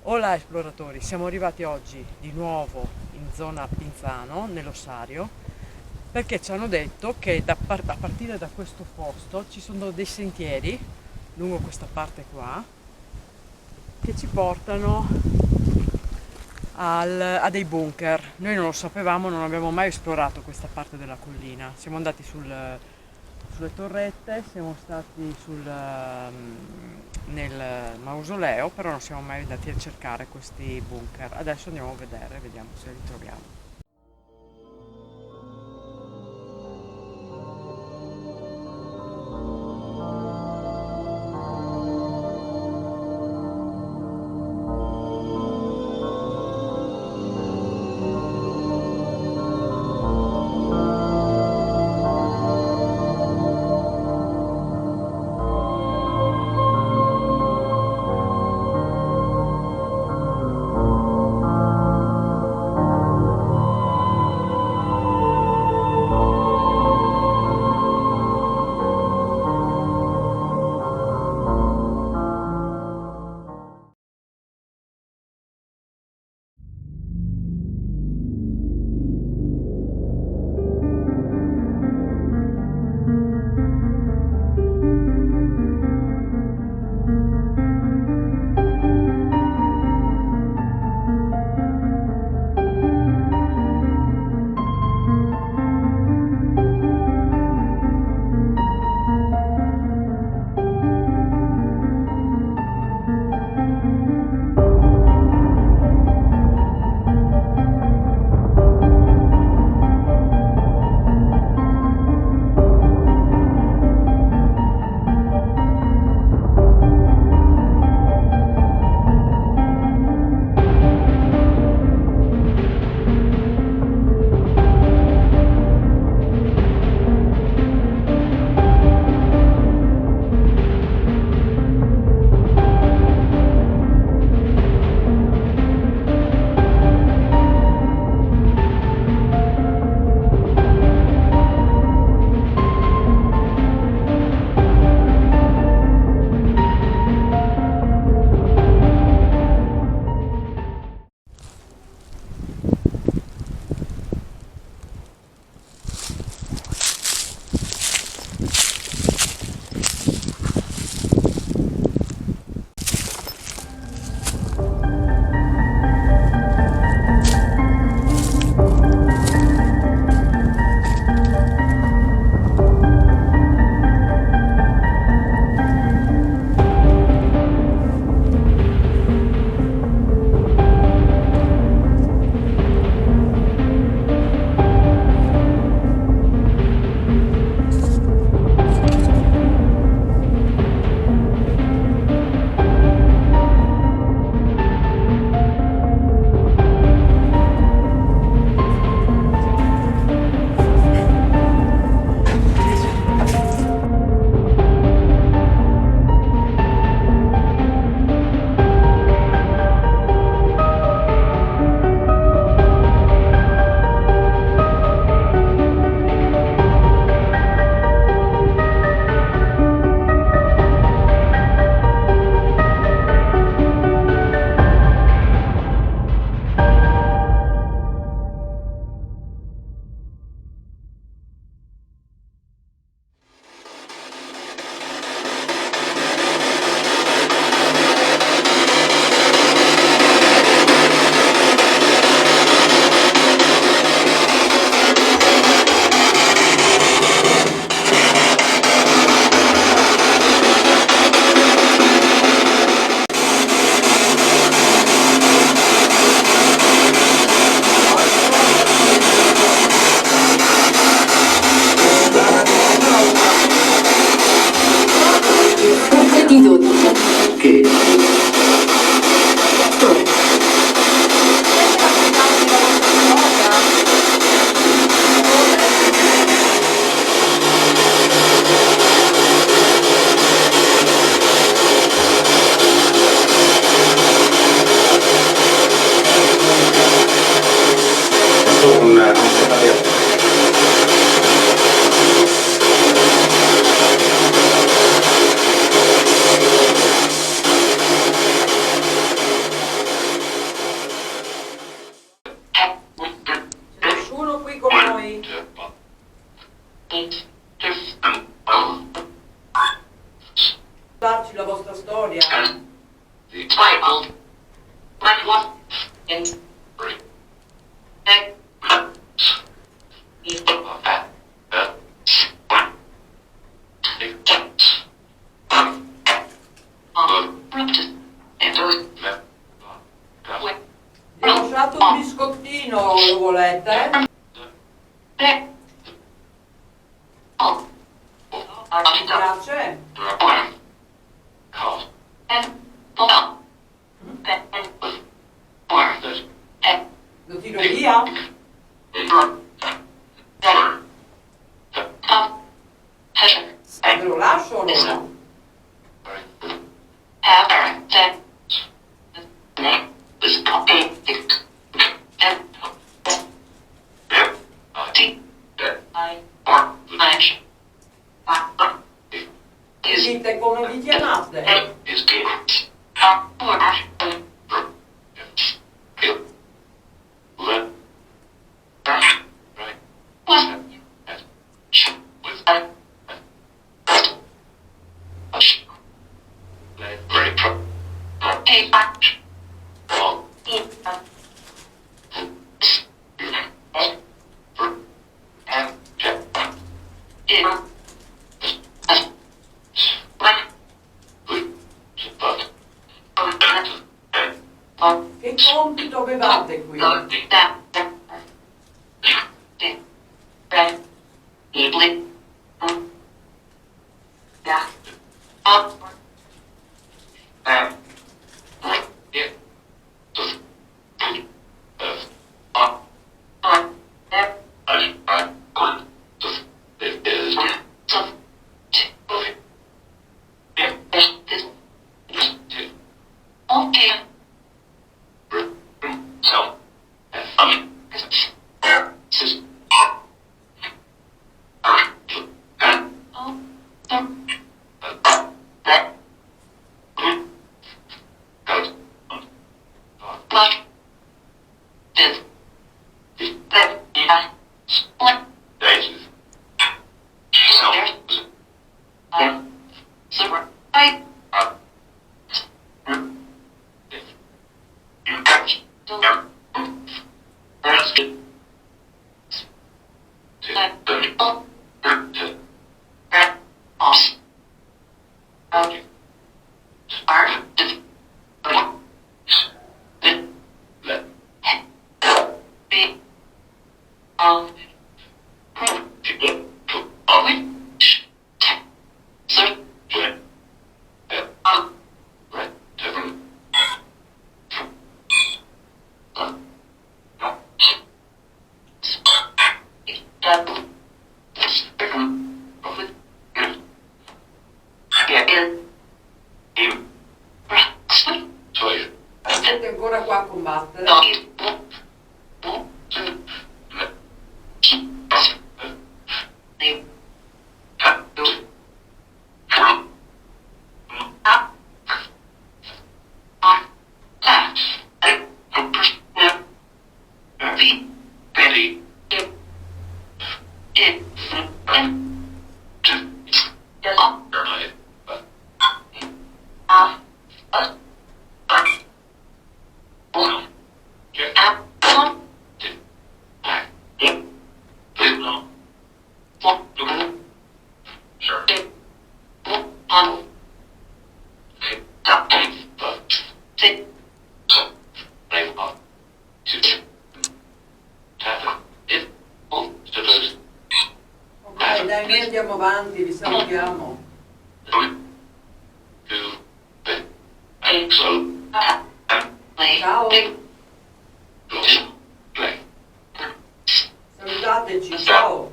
Hola esploratori, siamo arrivati oggi di nuovo in zona Pinzano, nell'ossario, perché ci hanno detto che a partire da questo posto ci sono dei sentieri lungo questa parte qua che ci portano a dei bunker. Noi non lo sapevamo, non abbiamo mai esplorato questa parte della collina. Siamo andati sulle torrette, siamo stati nel mausoleo, però non siamo mai andati a cercare questi bunker. Adesso andiamo a vedere, vediamo se li troviamo. Vi ho lasciato un biscottino, lo volete? Mi piace? Lo tiro via? Ve lo lascio o no? Dite come vi chiamate? Che compito avevate qui? Siete ancora qua a combattere? Ok, dai, noi andiamo avanti, vi salutiamo. Ciao. Salutateci, ciao.